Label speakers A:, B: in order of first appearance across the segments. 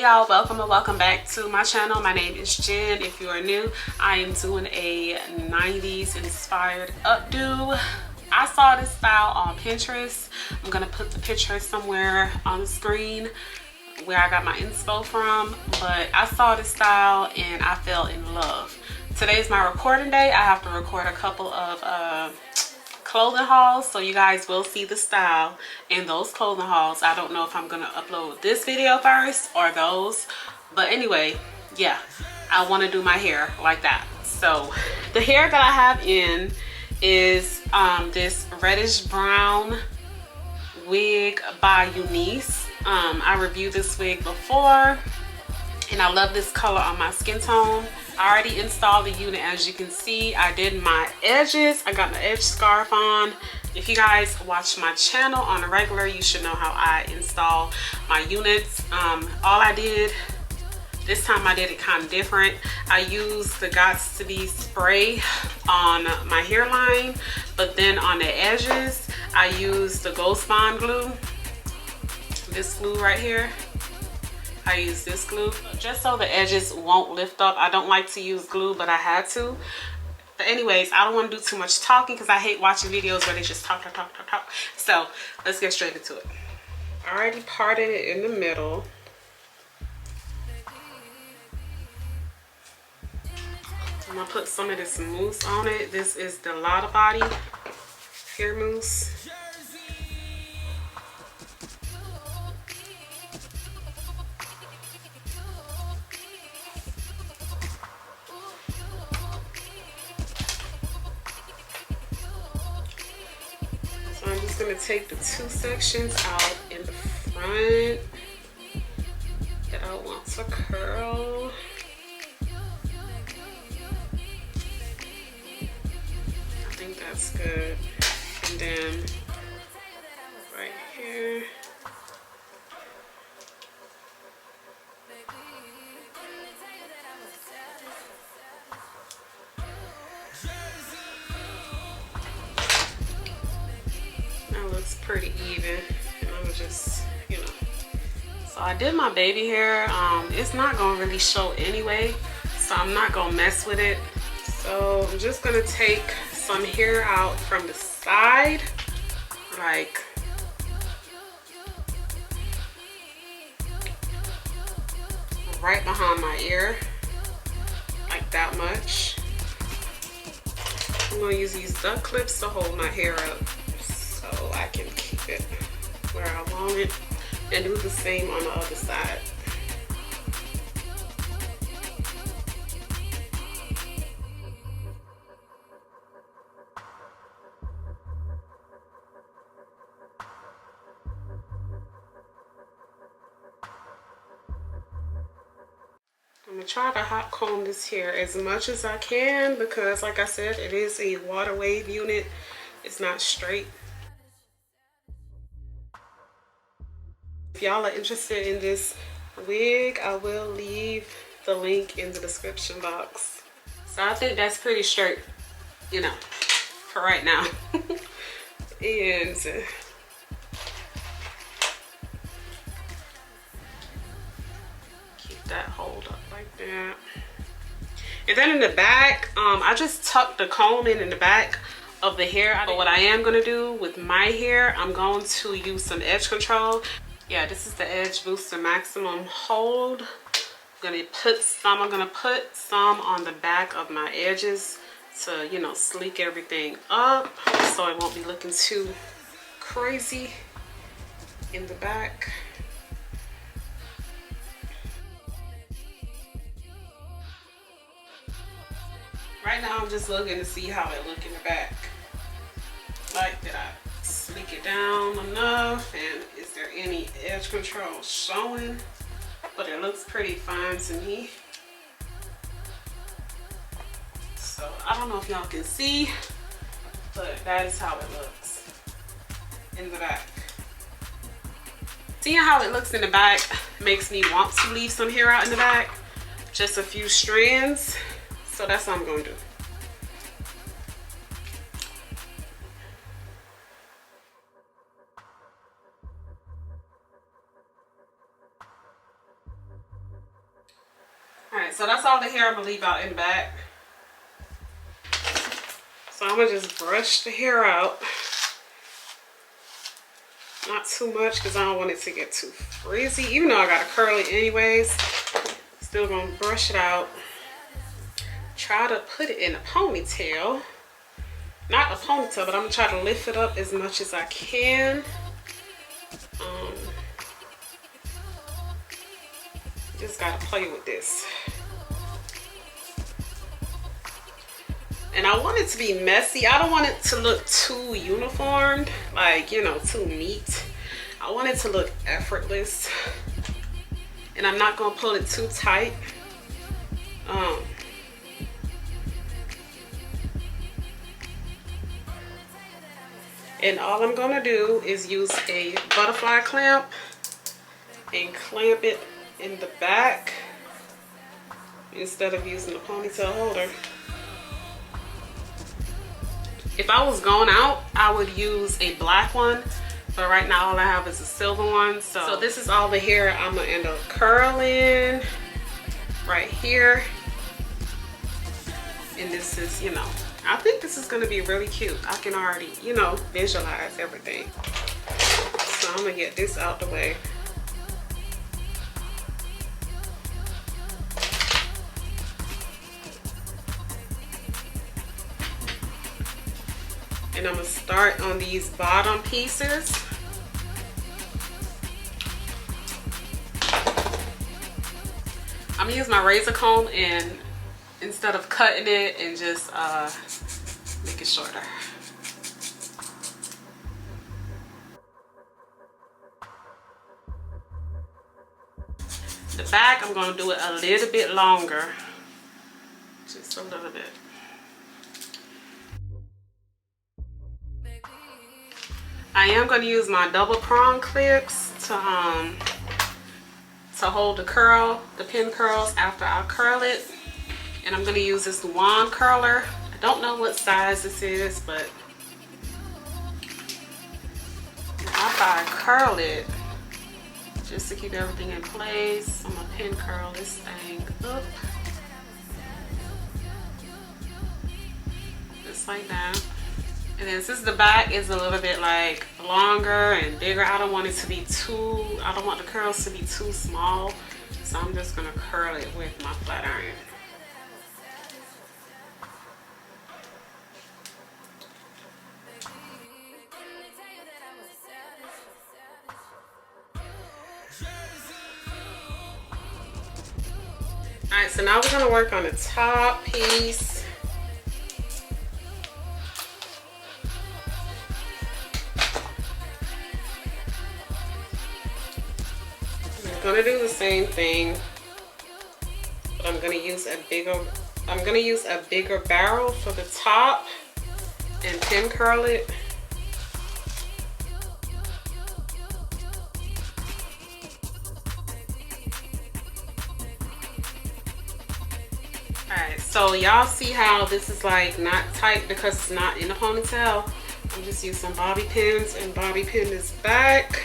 A: y'all, welcome and welcome back to my channel. My name is Jen. If you are new, I am doing a 90s inspired updo. I saw this style on Pinterest. I'm gonna put the picture somewhere on the screen where I got my inspo from, but I saw this style and I fell in love. Today's my recording day. I have to record a couple of clothing hauls, so you guys will see the style in those clothing hauls. I don't know if I'm gonna upload this video first or those, but anyway, yeah, I want to do my hair like that. So the hair that I have in is this reddish brown wig by Unice. I reviewed this wig before and I love this color on my skin tone. I already installed the unit. As you can see, I did my edges. I got my edge scarf on. If you guys watch my channel on a regular, you should know how I install my units. All I did this time, I did it kind of different. I used the Gots to Be spray on my hairline, but then on the edges I used the Ghost Bond glue, this glue right here. I use this glue just so the edges won't lift up. I don't like to use glue, but I had to. But anyways, I don't want to do too much talking because I hate watching videos where they just talk. So let's get straight into it. I already parted it in the middle. I'm gonna put some of this mousse on it. This is the Lotta Body hair mousse. I'm just going to take the two sections out in the front that I want to curl. I think that's good. And then right here. Looks pretty even, and I'm just, you know. So I did my baby hair. It's not gonna really show anyway, so I'm not gonna mess with it. So I'm just gonna take some hair out from the side, like right behind my ear, like that much. I'm gonna use these duck clips to hold my hair up, so I can keep it where I want it, and do the same on the other side. I'm gonna try to hot comb this hair as much as I can because, like I said, it is a water wave unit. It's not straight. If y'all are interested in this wig, I will leave the link in the description box. So I think that's pretty straight, you know, for right now. And keep that hold up like that. And then in the back, I just tucked the comb in the back of the hair. But what I am gonna do with my hair, I'm going to use some edge control. Yeah, this is the Edge Booster Maximum Hold. I'm gonna put some on the back of my edges to, you know, sleek everything up so it won't be looking too crazy in the back. Right now I'm just looking to see how it look in the back. Like, did I sleek it down enough, and is there any edge control showing? But it looks pretty fine to me. So I don't know if y'all can see, but that is how it looks in the back. Seeing how it looks in the back makes me want to leave some hair out in the back, just a few strands. So that's what I'm going to do. so that's all the hair I'm gonna leave out in the back. So I'm gonna just brush the hair out. Not too much because I don't want it to get too frizzy. Even though I gotta curl it anyways, still gonna brush it out. Try to put it in a ponytail. Not a ponytail, but I'm gonna try to lift it up as much as I can. Just gotta play with this. And I want it to be messy. I don't want it to look too uniformed, like, you know, too neat. I want it to look effortless. And I'm not gonna pull it too tight. And all I'm gonna do is use a butterfly clamp and clamp it in the back instead of using the ponytail holder. If I was going out, I would use a black one, but right now all I have is a silver one. So this is all the hair I'm gonna end up curling right here. And this is, you know, I think this is gonna be really cute. I can already, you know, visualize everything. So I'm gonna get this out the way. And I'm gonna start on these bottom pieces. I'm gonna use my razor comb and instead of cutting it and just make it shorter. The back, I'm gonna do it a little bit longer. Just a little bit. I am going to use my double prong clips to hold the curl, the pin curls after I curl it. And I'm going to use this wand curler. I don't know what size this is, but after I curl it, just to keep everything in place, I'm going to pin curl this thing up. Just like that. And then since the back is a little bit like longer and bigger, I don't want it to be too, I don't want the curls to be too small. So I'm just gonna curl it with my flat iron. All right, so now we're gonna work on the top piece. I'm gonna do the same thing, but I'm gonna use a bigger barrel for the top and pin curl it. Alright, so y'all see how this is like not tight because it's not in a ponytail. I'm just using bobby pins and bobby pin this back.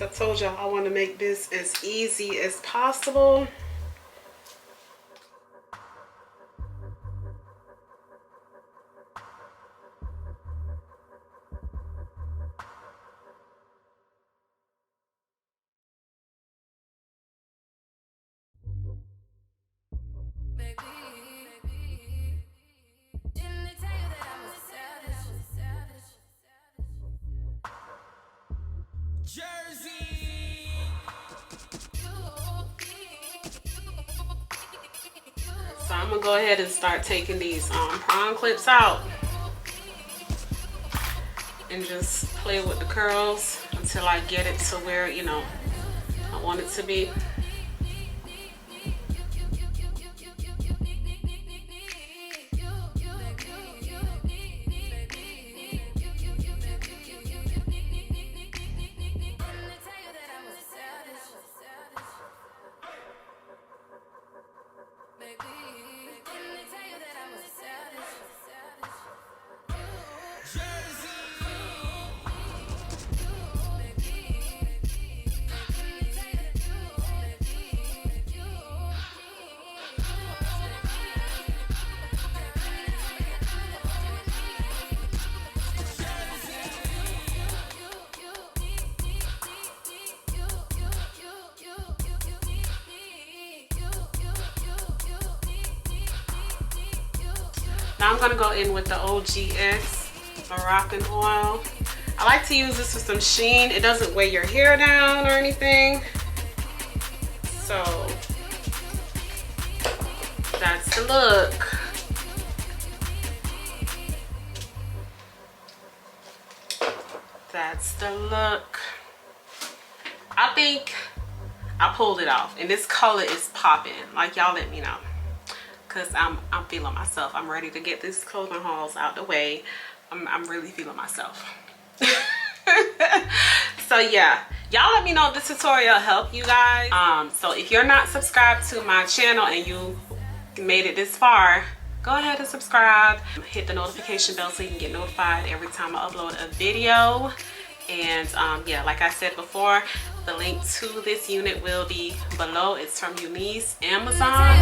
A: I told y'all I want to make this as easy as possible. So I'm gonna go ahead and start taking these prong clips out and just play with the curls until I get it to where, you know, I want it to be. Now I'm gonna go in with the OGX Moroccan oil. I like to use this with some sheen. It doesn't weigh your hair down or anything. So that's the look. That's the look. I think I pulled it off, and this color is popping. Like, y'all let me know, cause I'm feeling myself. I'm ready to get these clothing hauls out the way. I'm really feeling myself. So yeah, y'all let me know if this tutorial helped you guys. So if you're not subscribed to my channel and you made it this far, go ahead and subscribe. Hit the notification bell so you can get notified every time I upload a video. And yeah, like I said before, the link to this unit will be below. It's from Unice, Amazon.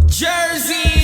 B: Jersey.